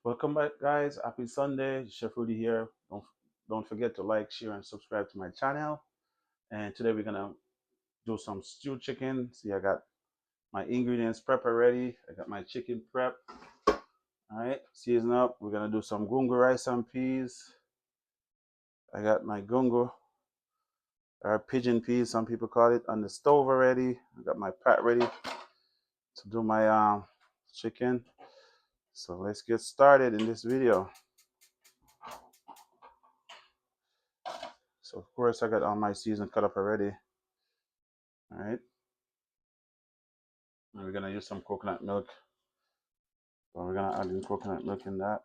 Welcome back, guys. Happy Sunday. Chef Rudy here. Don't forget to like, share, and subscribe to my channel. And today we're gonna do some stewed chicken. See, I got my ingredients prep already. I got my chicken prep. All right, season up. We're gonna do some gungo rice and peas. I got my gungo or pigeon peas, some people call it, on the stove already. I got my pot ready to do my chicken. So let's get started in this video. So of course I got all my season cut up already. All right. And we're gonna use some coconut milk. So we're gonna add in coconut milk in that.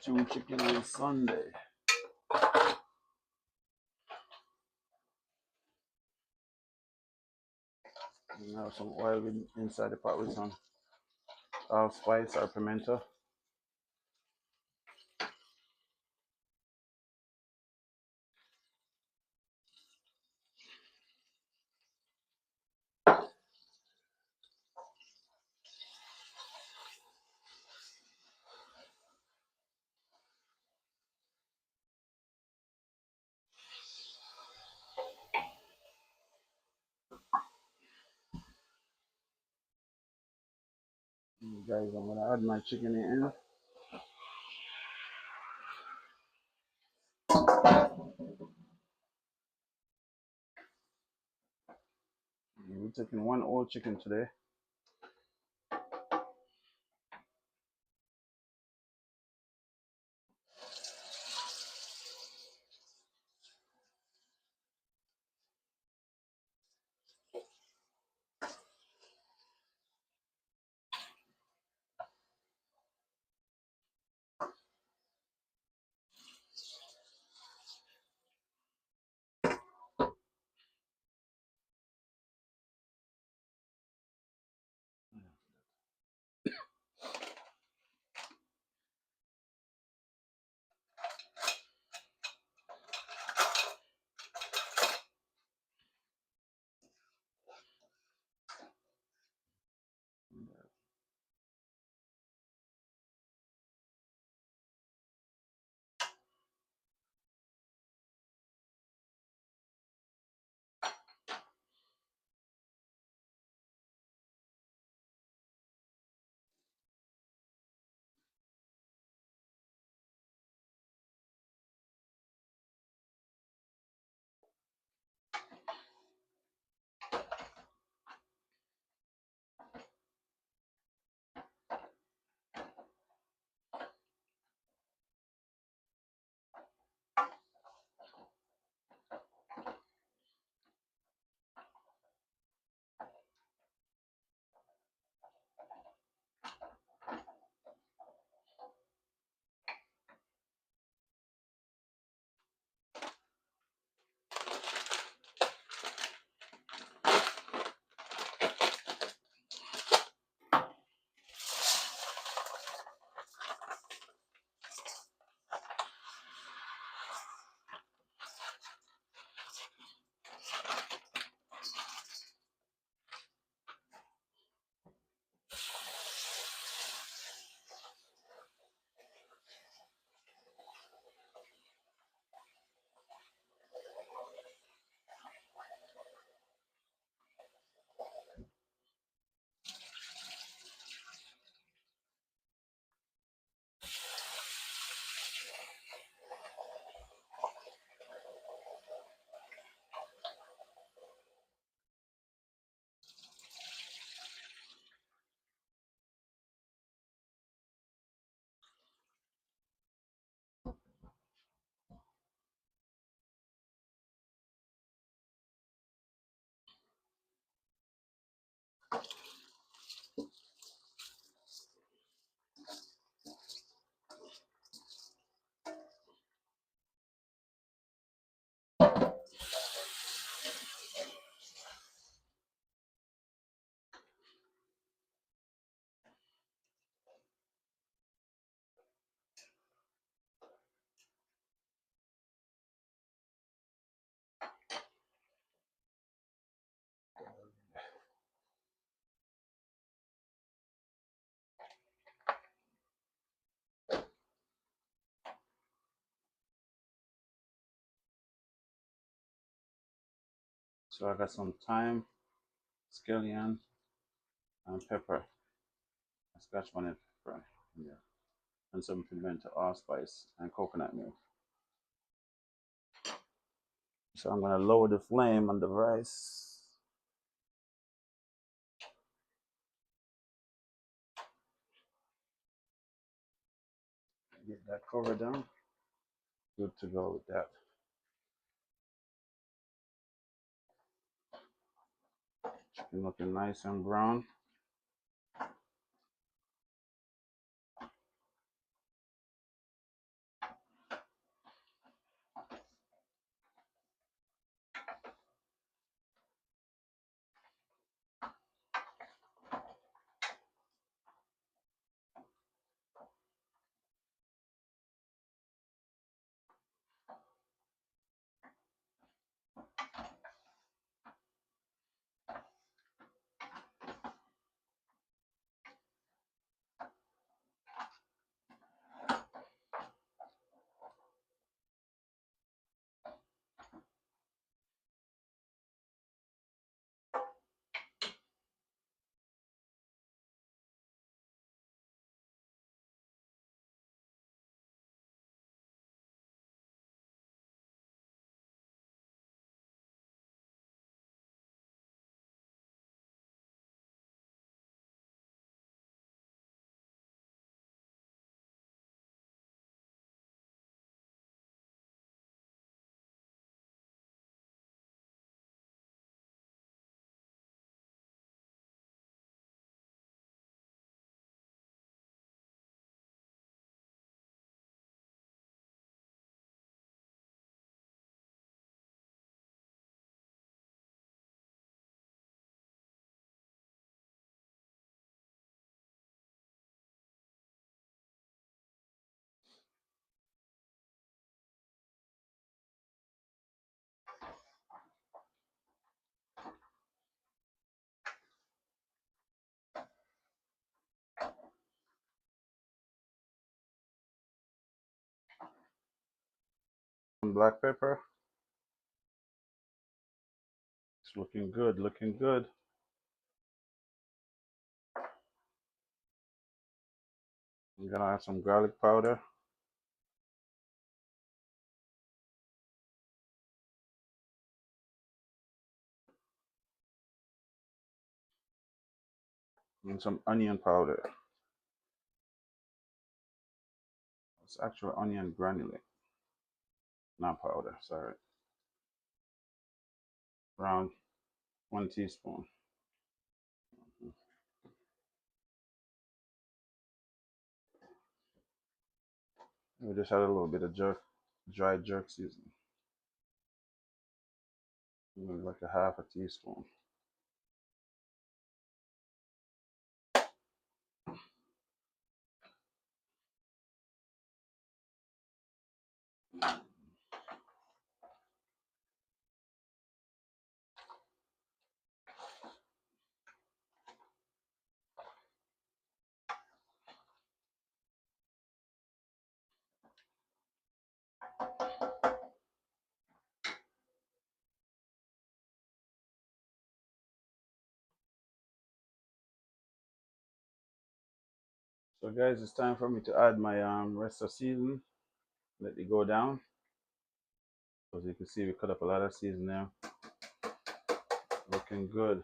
Stewed chicken on Sunday. And now some oil inside the pot with some allspice or pimento. And guys, I'm gonna add my chicken in. We're taking one whole chicken today. So I got some thyme, scallion, and pepper. Scotch bonnet pepper in there. And some pimento allspice and coconut milk. So I'm gonna lower the flame on the rice. Get that cover down. Good to go with that. Chicken looking nice and brown. Some black pepper. It's looking good, looking good. I'm gonna add some garlic powder. And some onion powder. It's actual onion granule, not powder, sorry. Around 1 teaspoon. We just add a little bit of dry jerk seasoning. Maybe like a half a teaspoon. So guys, it's time for me to add my rest of season. Let it go down. As you can see, we cut up a lot of season there. Looking good.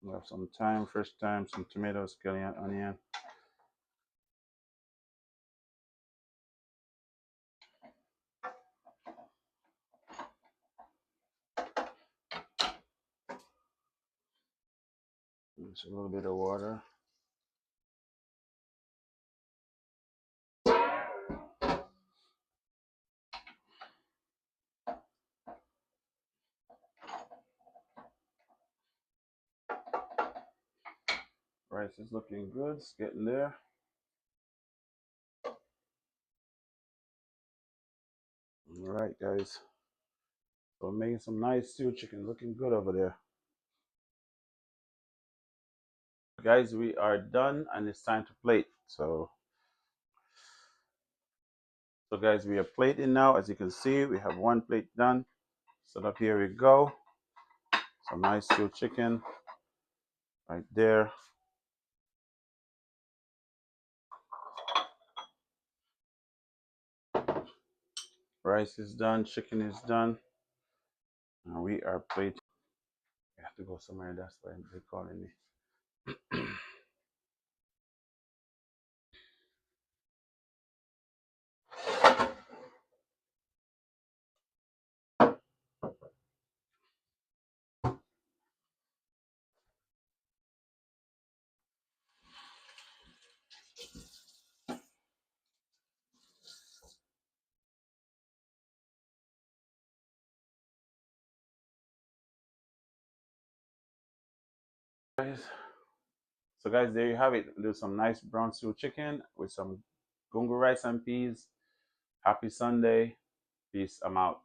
We have some thyme, fresh thyme, some tomatoes, scallion, onion. Just a little bit of water. Rice is looking good. It's getting there. All right, guys. So I'm making some nice stewed chicken. Looking good over there. Guys, we are done and it's time to plate. So guys, we are plating now. As you can see, we have one plate done. So up here we go. Some nice stewed chicken right there. Rice is done, chicken is done. And we are plating. I have to go somewhere, that's why they're calling me. Guys. So guys, there you have it. Do some nice brown stew chicken with some gungo rice and peas. Happy Sunday. Peace. I'm out.